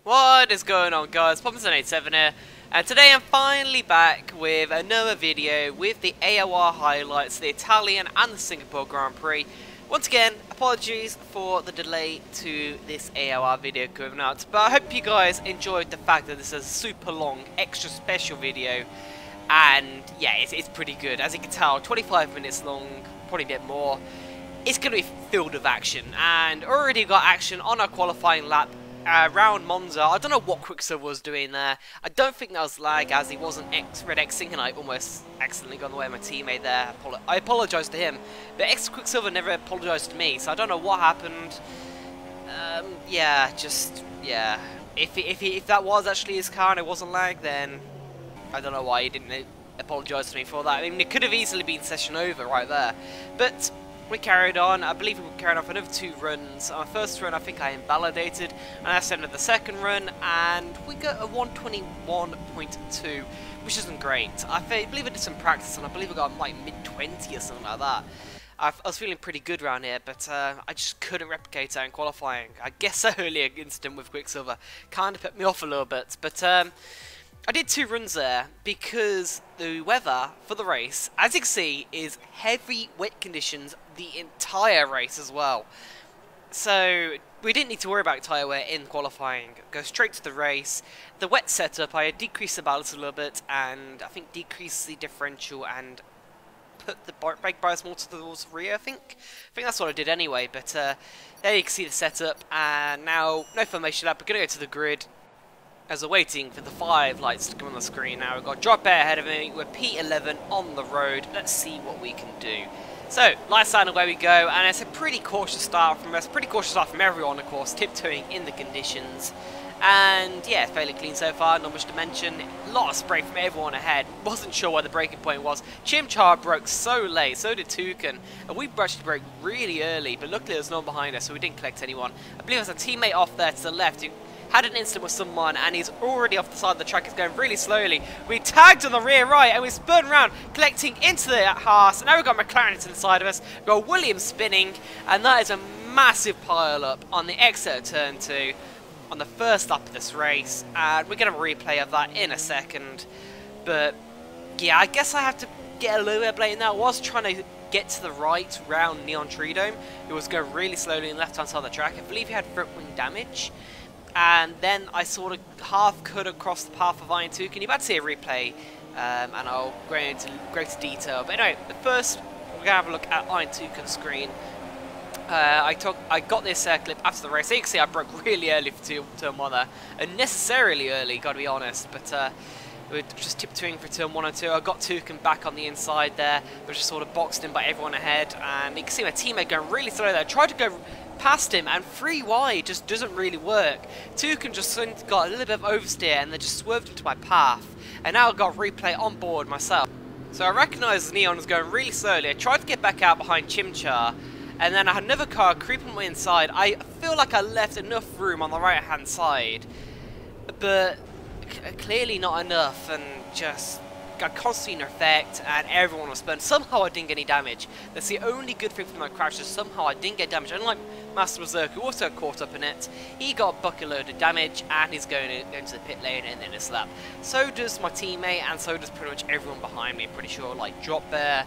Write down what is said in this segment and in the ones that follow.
What is going on, guys? POMS87 here, and today I'm finally back with another video with the AOR highlights, the Italian and the Singapore Grand Prix. Once again, apologies for the delay to this AOR video coming out, but I hope you guys enjoyed the fact that this is a super long, extra special video, and yeah, it's pretty good. As you can tell, 25 minutes long, probably a bit more. It's going to be filled with action, and already got action on our qualifying lap around Monza. I don't know what Quicksilver was doing there. I don't think that was lag, as he wasn't Red Xing, and I almost accidentally got in the way of my teammate there. I apologise to him, but Quicksilver never apologised to me, so I don't know what happened. Yeah. If that was actually his car and it wasn't lag, then I don't know why he didn't apologise to me for that. I mean, it could have easily been session over right there, but we carried on. I believe we carried on for another 2 runs. On the first run, I think I invalidated, and I ascended the second run, and we got a 121.2, which isn't great. I believe I did some practice, and I believe I got like mid-20 or something like that. I was feeling pretty good around here, but I just couldn't replicate that in qualifying. I guess that earlier incident with Quicksilver kind of put me off a little bit, but I did 2 runs there because the weather for the race, as you can see, is heavy wet conditions the entire race as well. So we didn't need to worry about tyre wear in qualifying. Go straight to the race. The wet setup, I decreased the balance a little bit, and I think decreased the differential and put the brake bias more towards the rear, I think that's what I did anyway. But there you can see the setup, and now no formation lap. We're going to go to the grid as we're waiting for the 5 lights to come on the screen. Now we've got Drop Bear ahead of me, we're P11 on the road. Let's see what we can do. So, lights out and away we go, and it's a pretty cautious start from us, pretty cautious start from everyone, of course, tiptoeing in the conditions. And yeah, fairly clean so far, not much to mention. A lot of spray from everyone ahead. Wasn't sure where the braking point was. Chimchar broke so late, so did Toucan. And we actually broke really early, but luckily there was no one behind us, so we didn't collect anyone. I believe there's a teammate off there to the left who had an incident with someone, and he's already off the side of the track. He's going really slowly. We tagged on the rear right, and we spun around, collecting into the Haas. Now we've got McLaren to the side of us. We've got Williams spinning, and that is a massive pile up on the exit of turn 2 on the first lap of this race. And we're going to replay of that in a second. But yeah, I guess I have to get a little bit of blame now. I was trying to get to the right round Neon Tree Dome. It was going really slowly on the left hand side of the track. I believe he had front wing damage. And then I sort of half cut across the path of Iron Toucan. You're about to see a replay, and I'll go into greater detail. But anyway, first we're going to have a look at Iron Toucan's screen. I got this clip after the race. So you can see I broke really early for turn 1 there. Unnecessarily early, got to be honest. But we're just tiptoeing for turn 1 and 2. I got Toucan back on the inside there. We're just sort of boxed in by everyone ahead. And you can see my teammate going really slow there. I tried to go past him, and 3 wide just doesn't really work. Toucan just got a little bit of oversteer, and they just swerved into my path. And now I've got replay on board myself. So I recognised Neon was going really slowly. I tried to get back out behind Chimchar, and then I had another car creeping my inside. I feel like I left enough room on the right hand side, but clearly not enough, and just got constantly in effect, and everyone was spun. Somehow I didn't get any damage. That's the only good thing from my crash, is somehow I didn't get damage. Unlike Master Berserk, who also caught up in it, he got bucket load of damage, and he's going into the pit lane and then a slap. So does my teammate, and so does pretty much everyone behind me. Pretty sure, like Drop Bear,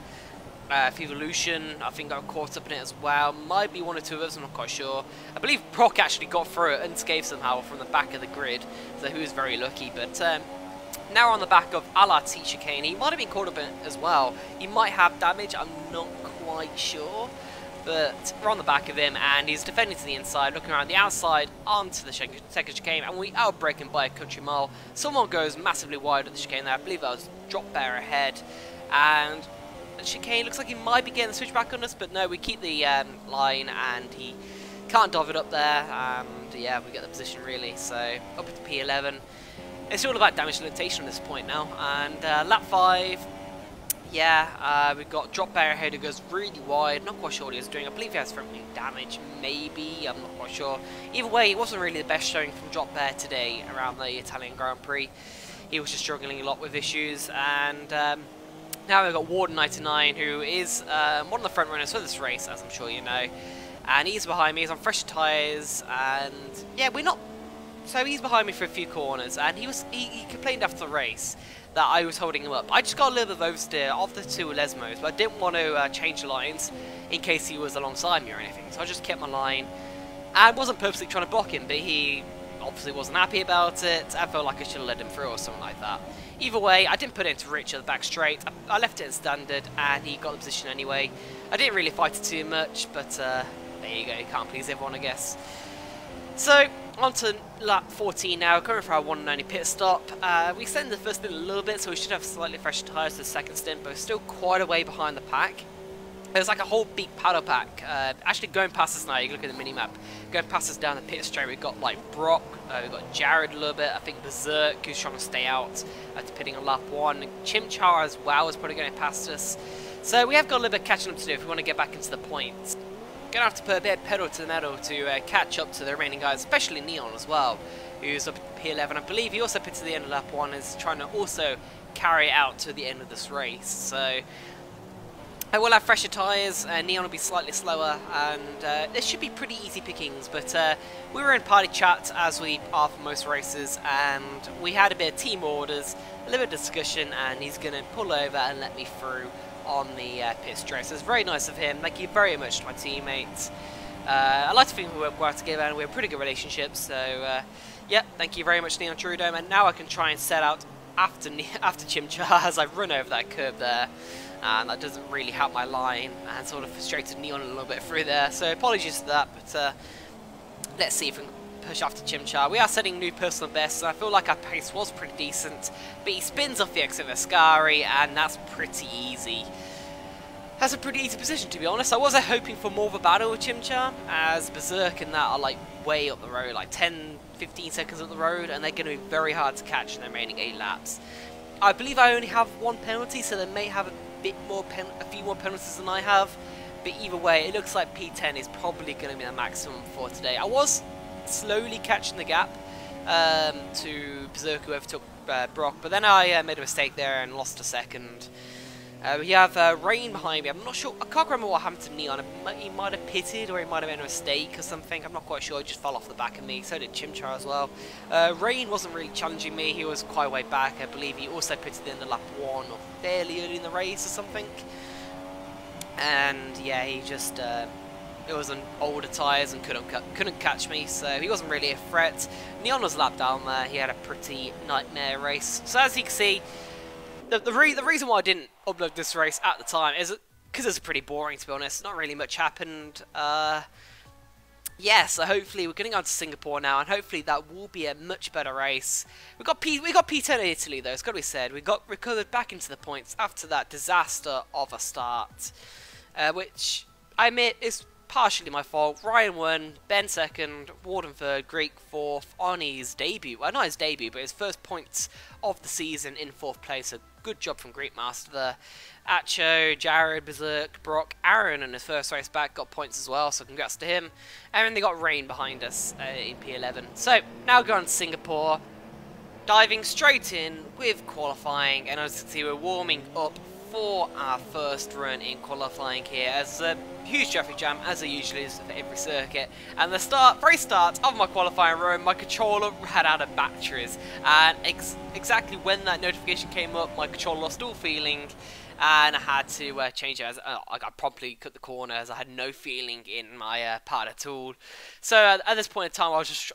Fevolution, I think got caught up in it as well. Might be 1 or 2 of us, I'm not quite sure. I believe Brock actually got through it unscathed somehow from the back of the grid, so he was very lucky. But now we're on the back of Alati Chicane. He might have been caught up in it as well. He might have damage, I'm not quite sure. But we're on the back of him, and he's defending to the inside, looking around the outside onto the second chicane, and we outbrake him by a country mile. Someone goes massively wide at the chicane there. I believe that was Drop Bear ahead. And the chicane looks like he might be getting the switch back on us, but no, we keep the line, and he can't dove it up there. And yeah, we get the position really. So up to P11. It's all about damage limitation at this point now. And lap 5, yeah, we've got Drop Bear ahead who goes really wide. Not quite sure what he was doing. I believe he has front wing damage, maybe. I'm not quite sure. Either way, it wasn't really the best showing from Drop Bear today around the Italian Grand Prix. He was just struggling a lot with issues. And now we've got Warden99, who is one of the front runners for this race, as I'm sure you know. And he's behind me. He's on fresh tyres. And yeah, we're not So he's behind me for a few corners, and he complained after the race that I was holding him up. I just got a little bit of oversteer of the two Lesmos, but I didn't want to change lines in case he was alongside me or anything. So I just kept my line, and wasn't purposely trying to block him, but he obviously wasn't happy about it. I felt like I should have let him through or something like that. Either way, I didn't put it into Rich at the back straight. I left it in standard, and he got the position anyway. I didn't really fight it too much, but there you go. You can't please everyone, I guess. So, on to lap 14 now, going for our 190 pit stop. We extended the first stint a little bit, so we should have slightly fresher tyres for the second stint, but we're still quite a way behind the pack. There's like a whole big paddle pack. Actually, going past us now, you can look at the mini-map. Going past us down the pit straight, we've got like Brock, we've got Jared a little bit, I think Berserk, who's trying to stay out, pitting on lap 1. Chimchar as well is probably going past us. So we have got a little bit of catching up to do if we want to get back into the points. Gonna have to put a bit of pedal to the metal to catch up to the remaining guys, especially Neon as well, who's up at P11. I believe he also put to the end of lap 1, is trying to also carry it out to the end of this race. So I will have fresher tyres, Neon will be slightly slower, and this should be pretty easy pickings. But we were in party chat, as we are for most races, and we had a bit of team orders, a little bit of discussion, and he's going to pull over and let me through on the pit straight. So it's very nice of him. Thank you very much to my teammates. I like to think we work well together, and we have a pretty good relationship. So yeah, thank you very much, Neon Trudome. And now I can try and set out after Chimchar as I run over that curb there. And that doesn't really help my line, and sort of frustrated Neon a little bit through there. So apologies for that, but let's see if we can push after Chimchar. We are setting new personal bests, and I feel like our pace was pretty decent, but he spins off the exit of Ascari, and that's pretty easy. That's a pretty easy position, to be honest. I was hoping for more of a battle with Chimchar, as Berserk and that are like way up the road, like 10-15 seconds up the road, and they're going to be very hard to catch in the remaining 8 laps. I believe I only have 1 penalty, so they may have a few more penalties than I have, but either way, it looks like P10 is probably going to be the maximum for today. I was slowly catching the gap to Berserk, who overtook Brock, but then I made a mistake there and lost a second. We have Rain behind me. I'm not sure, I can't remember what happened to Neon. He might have pitted, or he might have made a mistake or something. I'm not quite sure. He just fell off the back of me. So did Chimchar as well. Rain wasn't really challenging me. He was quite way back. I believe he also pitted in the lap 1 or fairly early in the race or something. And yeah, he just it was on older tyres and couldn't catch me, so he wasn't really a threat. Neon was a lap down there. He had a pretty nightmare race. So as you can see, the reason why I didn't upload this race at the time is because it's pretty boring, to be honest. Not really much happened. Yeah, so hopefully we're getting on to Singapore now, and hopefully that will be a much better race. We got P10 in Italy though. It's got to be said. We got recovered back into the points after that disaster of a start, which I admit is partially my fault. Ryan won, Ben second, Warden third, Greek fourth on his debut. Well, not his debut, but his first points of the season in 4th place. So good job from Greek Master there. Acho, Jared, Berserk, Brock, Aaron in his first race back got points as well, so congrats to him. And then they got Rain behind us in P11. So now going to Singapore, diving straight in with qualifying, and as you can see we're warming up for our first run in qualifying here, as a huge traffic jam, as there usually is for every circuit. And the very start of my qualifying run, my controller ran out of batteries, and exactly when that notification came up, my controller lost all feeling, and I had to change it. As I promptly cut the corner as I had no feeling in my part at all. So at this point in time, I was just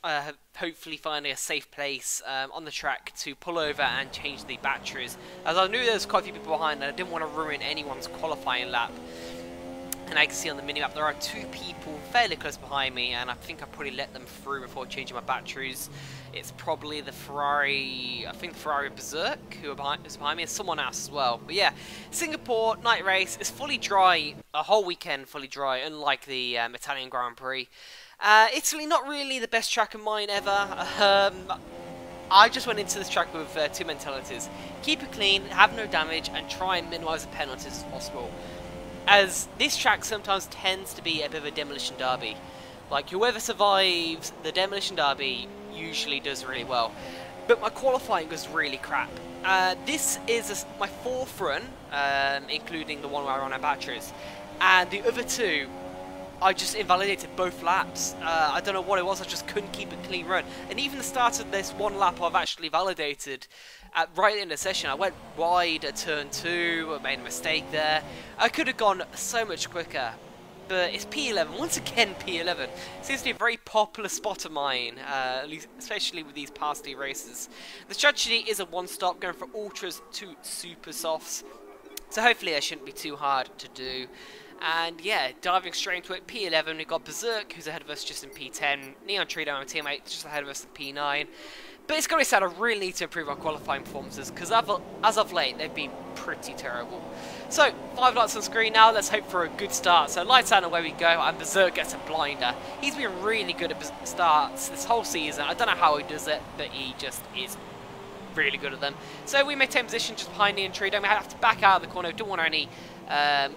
hopefully finding a safe place on the track to pull over and change the batteries, as I knew there was quite a few people behind, and I didn't want to ruin anyone's qualifying lap. And I can see on the minimap there are 2 people fairly close behind me, and I think I probably let them through before changing my batteries. It's probably the Ferrari, I think the Ferrari Berserk who is behind me, and someone else as well. But yeah, Singapore night race is fully dry, a whole weekend fully dry, unlike the Italian Grand Prix. Italy, not really the best track of mine ever. I just went into this track with 2 mentalities: keep it clean, have no damage, and try and minimise the penalties as possible. As this track sometimes tends to be a bit of a demolition derby. Like, whoever survives the demolition derby usually does really well. But my qualifying was really crap. This is my 4th run, including the one where I ran out of batteries. And the other 2 I just invalidated both laps. I don't know what it was, I just couldn't keep a clean run. And even the start of this one lap I've actually validated right in the session. I went wide at turn 2, I made a mistake there. I could have gone so much quicker. But it's P11, once again P11. Seems to be a very popular spot of mine, at least, especially with these past 2 races. The strategy is a one-stop, going from ultras to super softs. So hopefully that shouldn't be too hard to do. And yeah, diving straight into it, P11, we've got Berserk, who's ahead of us just in P10, Neon Trio, my teammate, just ahead of us in P9. But it's got to be said, I really need to improve our qualifying performances, because as of late, they've been pretty terrible. So, 5 lights on screen now, let's hope for a good start. So lights out and away we go, and Berserk gets a blinder. He's been really good at starts this whole season. I don't know how he does it, but he just is really good at them. So we maintain position just behind Neon Trio, we have to back out of the corner, don't want any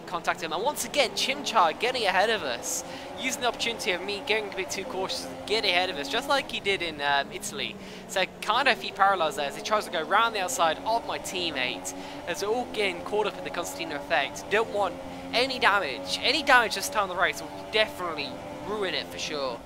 contact him, and once again Chimchar getting ahead of us, using the opportunity of me getting a bit too cautious and getting ahead of us, just like he did in Italy. So kind of a few parallels there as he tries to go around the outside of my teammate, as we're all getting caught up in the Constantino effect. Don't want any damage this time on the race will definitely ruin it for sure.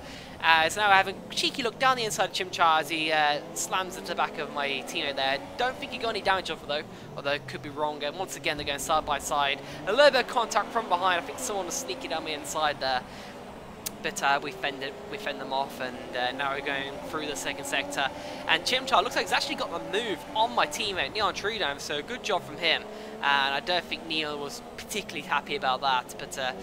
So now I have a cheeky look down the inside of Chimchar as he slams into the back of my teammate there. Don't think he got any damage off it though, although it could be wrong. And once again, they're going side by side. A little bit of contact from behind. I think someone was sneaking down the inside there. But we fend them off, and now we're going through the second sector. And Chimchar looks like he's actually got the move on my teammate, Neon Trio, so good job from him. And I don't think Neon was particularly happy about that, but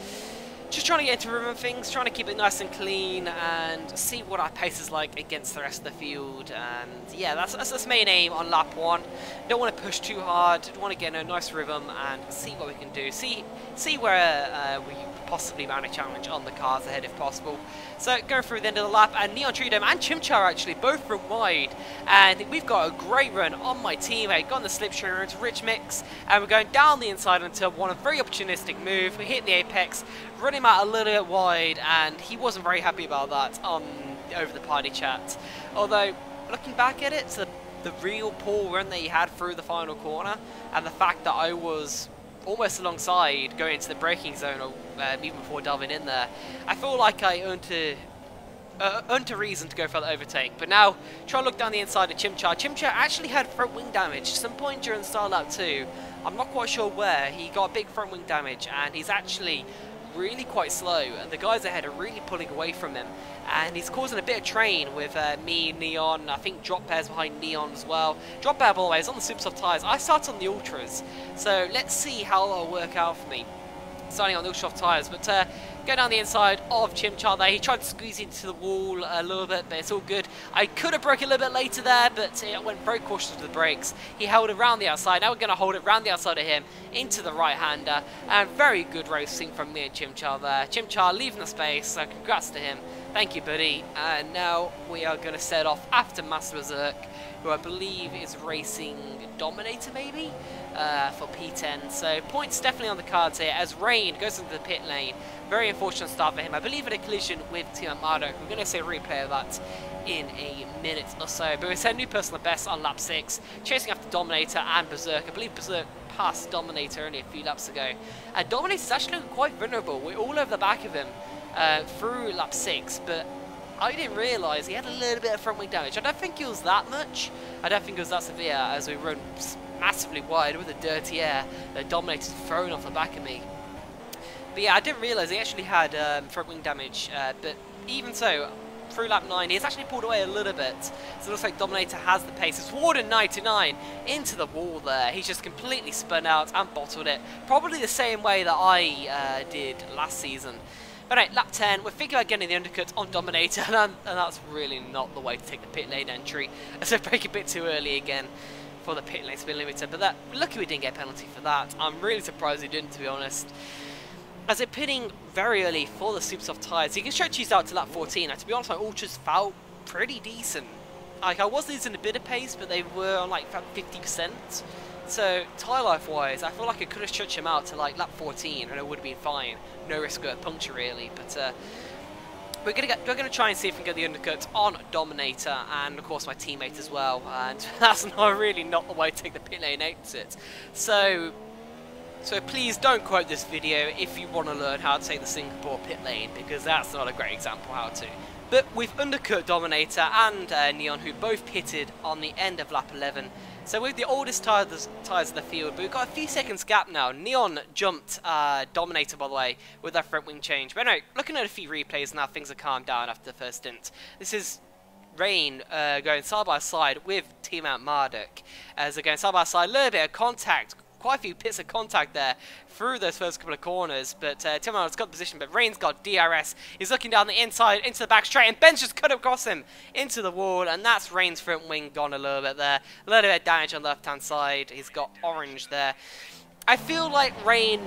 just trying to get into rhythm of things, trying to keep it nice and clean and see what our pace is like against the rest of the field. And yeah, that's main aim on lap 1. Don't want to push too hard, want to get in a nice rhythm and see what we can do. See where we possibly mount a challenge on the cars ahead if possible. So going through the end of the lap, and Neon Trio and Chimchar actually both run wide, and we've got a great run on my teammate, got on the slipstream into rich mix, and we're going down the inside until one a very opportunistic move. We hit the apex, run him out a little bit wide, and he wasn't very happy about that over the party chat. Although looking back at it, the real poor run that he had through the final corner, and the fact that I was almost alongside going into the braking zone, or even before delving in there, I feel like I earned a reason to go for the overtake. But now, try to look down the inside of Chimchar. Chimchar actually had front wing damage at some point during the start lap 2. I'm not quite sure where. He got big front wing damage, and he's actually really quite slow, and the guys ahead are really pulling away from him, and he's causing a bit of train with me, Neon. I think Drop Bear's behind Neon as well. Drop Bear, by the way, is on the super soft tyres. I start on the ultras, so let's see how that'll work out for me, starting on the ultra soft tyres. But go down the inside of Chimchar there. He tried to squeeze into the wall a little bit, but it's all good. I could have broke a little bit later there, but I went very cautious with the brakes. He held it around the outside. Now we're going to hold it around the outside of him into the right-hander. And very good racing from me and Chimchar there. Chimchar leaving the space, so congrats to him. Thank you, buddy. And now we are going to set off after Master Berserk, who I believe is racing Dominator maybe, for P10. So points definitely on the cards here as Rain goes into the pit lane. Very unfortunate start for him. I believe in a collision with Team Armado. We're going to see a replay of that in a minute or so. But we set a new personal best on lap 6, chasing after Dominator and Berserk. I believe Berserk passed Dominator only a few laps ago. And Dominator is actually quite vulnerable. We're all over the back of him through lap 6, but I didn't realise he had a little bit of front wing damage. I don't think it was that much. I don't think it was that severe, as we run massively wide with the dirty air that Dominator's thrown off the back of me. But yeah, I didn't realise he actually had front wing damage, but even so, through lap 9, he's actually pulled away a little bit. So it looks like Dominator has the pace. It's Warden 99 into the wall there. He's just completely spun out and bottled it. Probably the same way that I did last season. But anyway, lap 10, we're thinking about getting the undercut on Dominator, and that's really not the way to take the pit lane entry. So break a bit too early again for the pit lane spin limiter. But lucky we didn't get a penalty for that. I'm really surprised we didn't, to be honest. As they're pitting very early for the super soft tyres, you can stretch these out to lap 14. Now, to be honest, my ultras felt pretty decent. Like, I was losing a bit of pace, but they were on like 50%. So, tyre life wise, I feel like I could have stretched them out to like lap 14 and it would have been fine. No risk of a puncture really, but we're gonna try and see if we can get the undercut on Dominator and of course my teammate as well. And that's really not the way to take the pit lane exit. So So please don't quote this video if you want to learn how to take the Singapore pit lane, because that's not a great example how to. But we've undercut Dominator and Neon, who both pitted on the end of lap 11. So with the oldest tyres of the field, but we've got a few seconds gap now. Neon jumped Dominator, by the way, with that front wing change. But anyway, looking at a few replays now, things have calmed down after the first stint. This is Rain going side by side with Teammate Marduk. As they're going side by side, a little bit of contact. Quite a few bits of contact there through those first couple of corners, but Timo's got the position, but Rain's got DRS. He's looking down the inside into the back straight, and Ben's just cut across him into the wall, and that's Rain's front wing gone a little bit there. A little bit of damage on the left-hand side. He's got orange there. I feel like Rain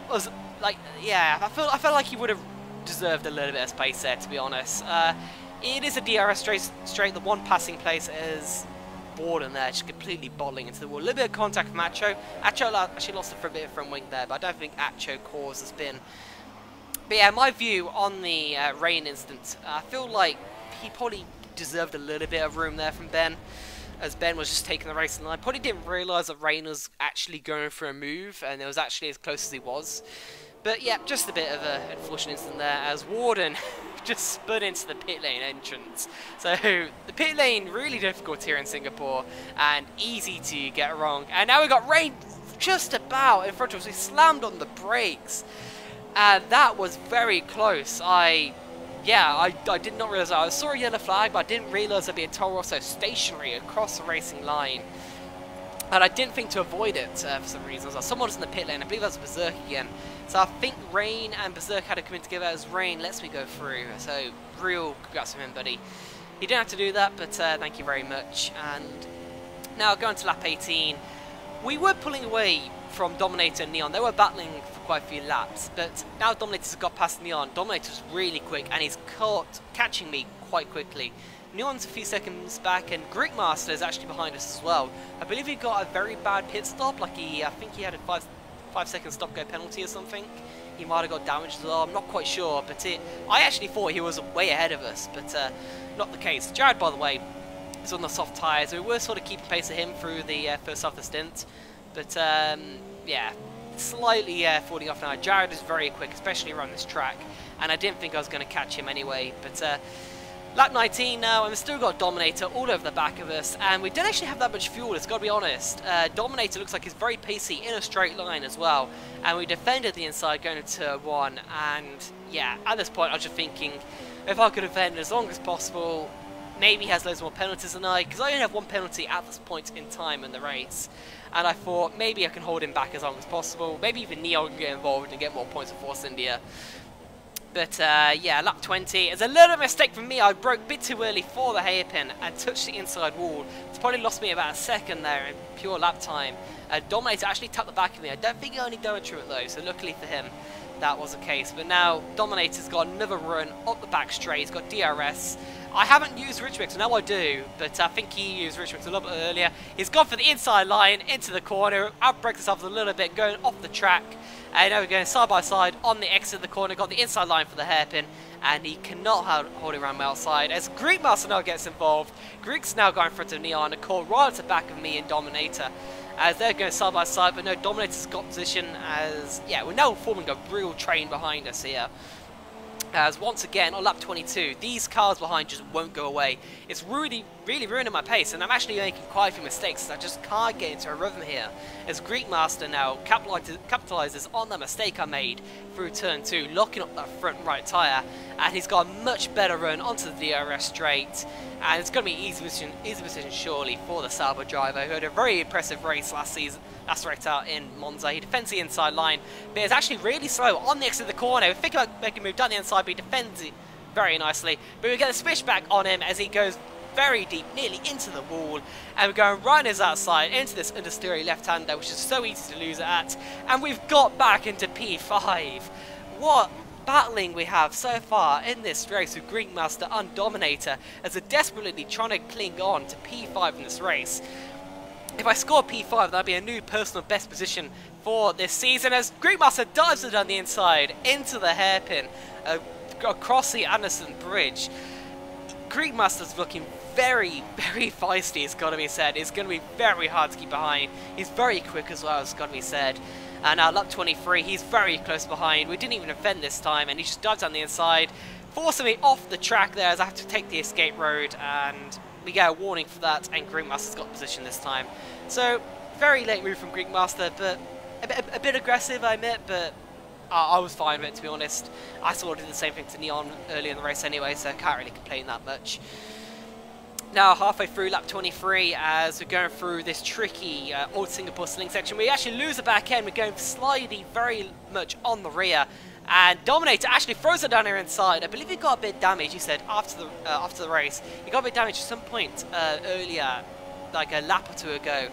was like, yeah, I felt like he would have deserved a little bit of space there, to be honest. It is a DRS straight. The one passing place is Borden there, just completely bottling into the wall. A little bit of contact from Acho. Acho actually lost it for a bit of front wing there, but I don't think Acho caused the spin. But yeah, my view on the Rain incident, I feel like he probably deserved a little bit of room there from Ben, as Ben was just taking the race in line. Probably didn't realise that Rain was actually going for a move, and it was actually as close as he was. But yeah, just a bit of an unfortunate incident there, as Warden just spun into the pit lane entrance. So the pit lane really difficult here in Singapore and easy to get wrong. And now we've got Rain just about in front of us. He slammed on the brakes, and that was very close. I did not realise. I saw a yellow flag, but I didn't realise there'd be a Toro Rosso stationary across the racing line. And I didn't think to avoid it for some reason. So someone was in the pit lane. I believe that was Berserk again. So I think Rain and Berserk had to come in together, as Rain lets me go through. So real congrats to him, buddy. He didn't have to do that, but thank you very much. And now going to lap 18. We were pulling away from Dominator and Neon. They were battling for quite a few laps. But now Dominator's got past Neon. Dominator's really quick, and he's catching me quite quickly. Neon's a few seconds back, and Greek Master is actually behind us as well. I believe he got a very bad pit stop, like I think he had a 5-second stop-go penalty or something. He might have got damaged as well, I'm not quite sure, but I actually thought he was way ahead of us, but not the case. Jared, by the way, is on the soft tyres, so we were sort of keeping pace of him through the first half of the stint, but yeah, slightly falling off now. Jared is very quick, especially around this track, and I didn't think I was going to catch him anyway, but lap 19 now, and we've still got Dominator all over the back of us, and we don't actually have that much fuel, it's got to be honest. Dominator looks like he's very pacey in a straight line as well, and we defended the inside going into turn 1, and yeah, at this point I was just thinking, if I could defend as long as possible, maybe he has loads more penalties than I, because I only have one penalty at this point in time in the race, and I thought maybe I can hold him back as long as possible, maybe even Neon can get involved and get more points of Force India. But yeah, lap 20. It's a little mistake from me. I broke a bit too early for the hairpin and touched the inside wall. It's probably lost me about a second there in pure lap time. Dominator actually tapped the back of me. I don't think he only damaged through it though, so luckily for him, that was the case. But now Dominator's got another run up the back straight. He's got DRS. I haven't used Rich Mix, now I do, but I think he used Rich Mix a little bit earlier. He's gone for the inside line into the corner, outbrakes himself a little bit, going off the track. And now we're going side by side on the exit of the corner, got the inside line for the hairpin, and he cannot hold it around my outside. As Greek Master now gets involved, Greek's now going in front of Neon, and call right at the back of me and Dominator. As they're going side by side, but no, Dominator's got position as, yeah, we're now forming a real train behind us here. As once again, on lap 22, these cars behind just won't go away. It's really ruining my pace, and I'm actually making quite a few mistakes. I just can't get into a rhythm here. As Greek Master now capitalizes on the mistake I made through turn 2, locking up that front right tyre, and he's got a much better run onto the DRS straight, and it's going to be easy position surely for the Sauber driver, who had a very impressive race last race out in Monza. He defends the inside line, but it's actually really slow on the exit of the corner. We think about making a move down the inside, but he defends it very nicely. But we get a switchback on him as he goes very deep, nearly into the wall, and we're going right on his outside into this understeery left-hander, which is so easy to lose it at, and we've got back into P5. What battling we have so far in this race with Greek Master and Dominator, as they're desperately trying to cling on to P5 in this race. If I score P5, that'd be a new personal best position for this season, as Greek Master dives it down the inside into the hairpin across the Anderson Bridge. Greek Master's looking very feisty, it's got to be said. It's going to be very hard to keep behind. He's very quick as well, it's got to be said. And now lap 23, he's very close behind. We didn't even defend this time, and he just dives down the inside, forcing me off the track there as I have to take the escape road, and we get a warning for that, and Greekmaster's got position this time. So, very late move from Greekmaster, but a bit aggressive, I admit, but I was fine with it, to be honest. I sort of did the same thing to Neon earlier in the race anyway, so I can't really complain that much. Now halfway through lap 23, as we're going through this tricky Old Singapore Sling section, we actually lose the back end. We're going slidey very much on the rear, and Dominator actually throws it down here inside. I believe he got a bit damaged, he said, after the race. He got a bit damaged at some point earlier, like a lap or two ago,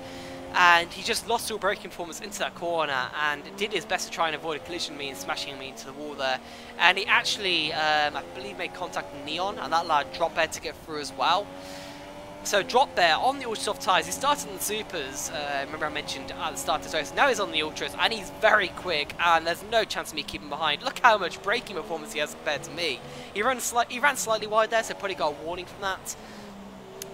and he just lost all braking performance into that corner and did his best to try and avoid a collision me and smashing me into the wall there. And he actually, I believe, made contact with Neon, and that allowed Drop Bear to get through as well. So Drop Bear on the ultra soft tyres, he started on the supers, remember I mentioned at the start of this race, now he's on the ultras, and he's very quick, and there's no chance of me keeping behind. Look how much braking performance he has compared to me. He ran slightly wide there, so probably got a warning from that.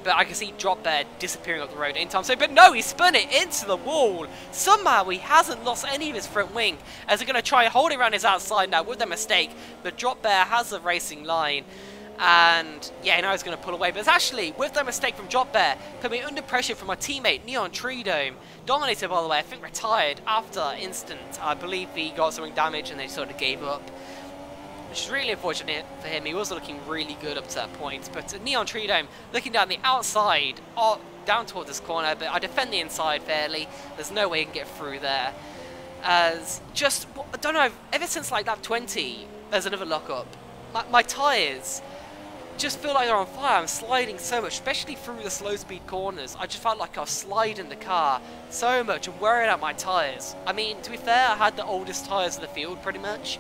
But I can see Drop Bear disappearing up the road in time. So, but no, he spun it into the wall. Somehow he hasn't lost any of his front wing, as they're going to try and hold it around his outside now with their mistake. But Drop Bear has the racing line. And yeah, now he's going to pull away. But it's actually, with their mistake from Drop Bear, coming under pressure from my teammate Neon Treedome. Dominator, by the way, I think retired after that instant. I believe he got something damaged and they sort of gave up, which is really unfortunate for him. He was looking really good up to that point. But Neon Treedome looking down the outside, down towards this corner, but I defend the inside fairly. There's no way he can get through there. As just, I don't know, ever since like lap 20, there's another lock-up. My tyres just feel like they're on fire. I'm sliding so much, especially through the slow speed corners. I just felt like I was sliding the car so much and wearing out my tyres. I mean, to be fair, I had the oldest tyres in the field pretty much,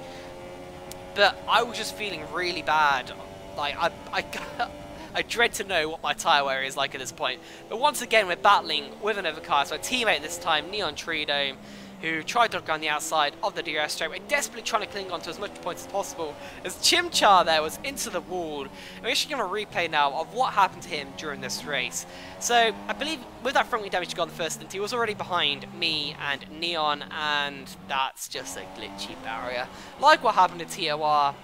but I was just feeling really bad. Like, I dread to know what my tyre wear is like at this point. But once again, we're battling with another car. So a teammate this time, Neon Treedome, who tried to look on the outside of the DRS straight. We're desperately trying to cling on to as much points as possible, as Chimchar there was into the wall. And we're actually going to replay now of what happened to him during this race. So I believe with that front wing damage gone the first stint, he was already behind me and Neon, and that's just a glitchy barrier. Like what happened to AOR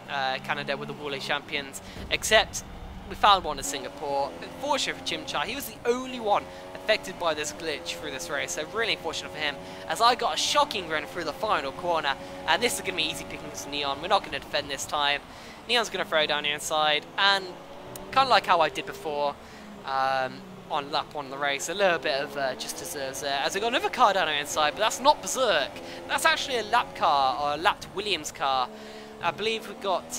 Canada with the Wall Champions, except we found one in Singapore. Unfortunately for Chimchar, he was the only one affected by this glitch through this race, so really unfortunate for him, as I got a shocking run through the final corner, and this is going to be easy pickings for Neon. We're not going to defend this time. Neon's going to throw down the inside, and kind of like how I did before on lap 1 of the race, a little bit of just deserves there, as I got another car down the inside, but that's not Berserk. That's actually a lap car, or a lapped Williams car. I believe we've got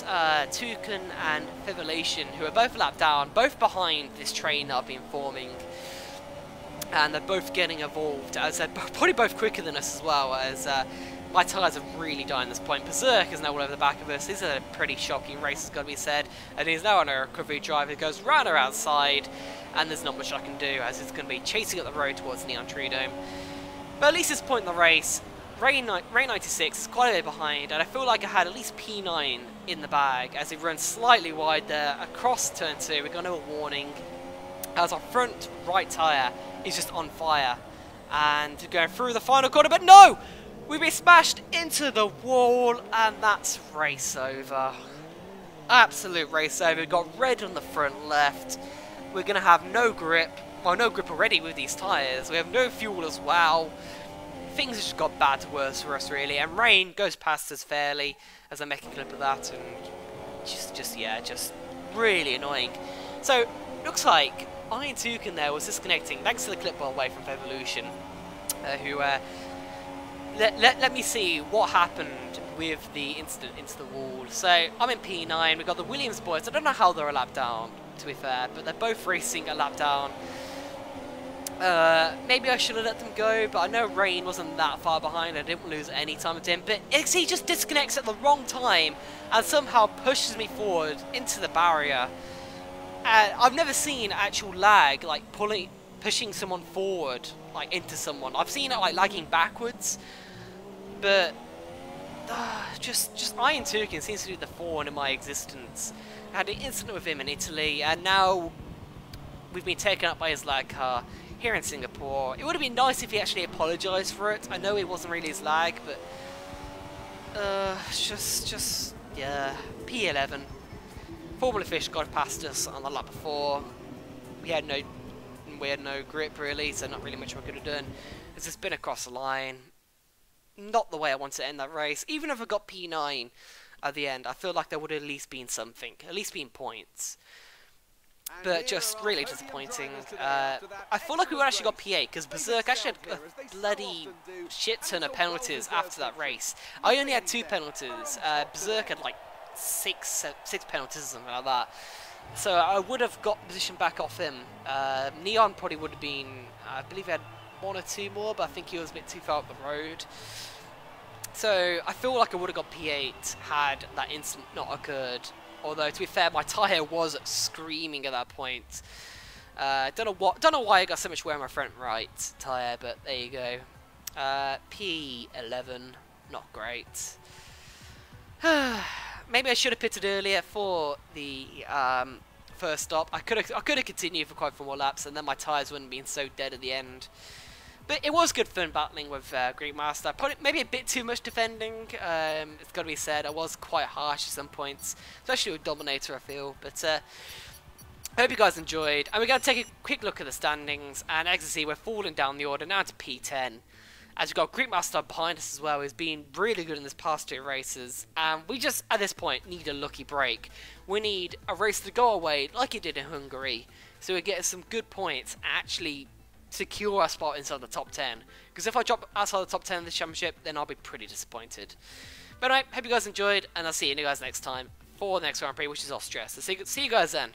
Toucan and Fibrillation, who are both lapped down, both behind this train that I've been forming. And they're both getting evolved, as they're probably both quicker than us as well, as my tyres have really died at this point. Berserk is now all over the back of us. This is a pretty shocking race, it's got to be said. And he's now on a recovery drive. It goes round or outside, and there's not much I can do, as it's going to be chasing up the road towards Neon Treedome. But at least this point in the race, Rain 96 is quite a bit behind, and I feel like I had at least P9 in the bag, as it runs slightly wide there across turn 2. We're going to have a warning, as our front right tyre is just on fire, and going through the final corner, but no! We've been smashed into the wall, and that's race over. Absolute race over. We've got red on the front left. We're going to have no grip. Well, no grip already with these tyres. We have no fuel as well. Things have just got bad to worse for us, really. And Rain goes past us fairly, as I'm making a clip of that, and just really annoying. So, looks like Iron Toucan there was disconnecting, thanks to the clip by the way from Evolution, who let me see what happened with the incident into the wall. So I'm in P9, we've got the Williams boys. I don't know how they're a lap down, to be fair, but they're both racing a lap down. Maybe I should have let them go, but I know Rain wasn't that far behind. I didn't lose any time with him, but he just disconnects at the wrong time and somehow pushes me forward into the barrier. I've never seen actual lag, like pushing someone forward, like into someone. I've seen it like lagging backwards, but just Iron Toucan seems to be the thorn in my existence. I had an incident with him in Italy, and now we've been taken up by his lag car. here in Singapore. It would have been nice if he actually apologised for it. I know it wasn't really his lag, but yeah, P11. Formula Fish got past us on the lap before. We had no grip really, so not really much we could have done. It's just been across the line. Not the way I wanted to end that race. Even if I got P9 at the end, I feel like there would have at least been something, at least been points. But just really disappointing. I feel like we actually got P8 because Berserk actually had a bloody shit ton of penalties after that race. I only had 2 penalties. Berserk had like six penalties or something like that. So I would have got the position back off him. Neon probably would have been, I believe he had 1 or 2 more, but I think he was a bit too far up the road. So I feel like I would have got P8 had that incident not occurred. Although to be fair, my tyre was screaming at that point. Don't know why I got so much wear on my front right tyre, but there you go. P11, not great. Maybe I should have pitted earlier for the first stop. I could have continued for quite a few more laps, and then my tyres wouldn't have been so dead at the end. But it was good fun battling with Greek Master. Probably maybe a bit too much defending. It's got to be said. I was quite harsh at some points, especially with Dominator, I feel. But I hope you guys enjoyed. And we're going to take a quick look at the standings. And as you can see, we're falling down the order now to P10. As we've got Greek Master behind us as well, who's been really good in this past 2 races. And we just, at this point, need a lucky break. We need a race to go away like it did in Hungary. So we get some good points and actually secure a spot inside the top 10. Because if I drop outside the top 10 of this championship, then I'll be pretty disappointed. But anyway, hope you guys enjoyed, and I'll see you guys next time for the next Grand Prix, which is Austria. So see you guys then.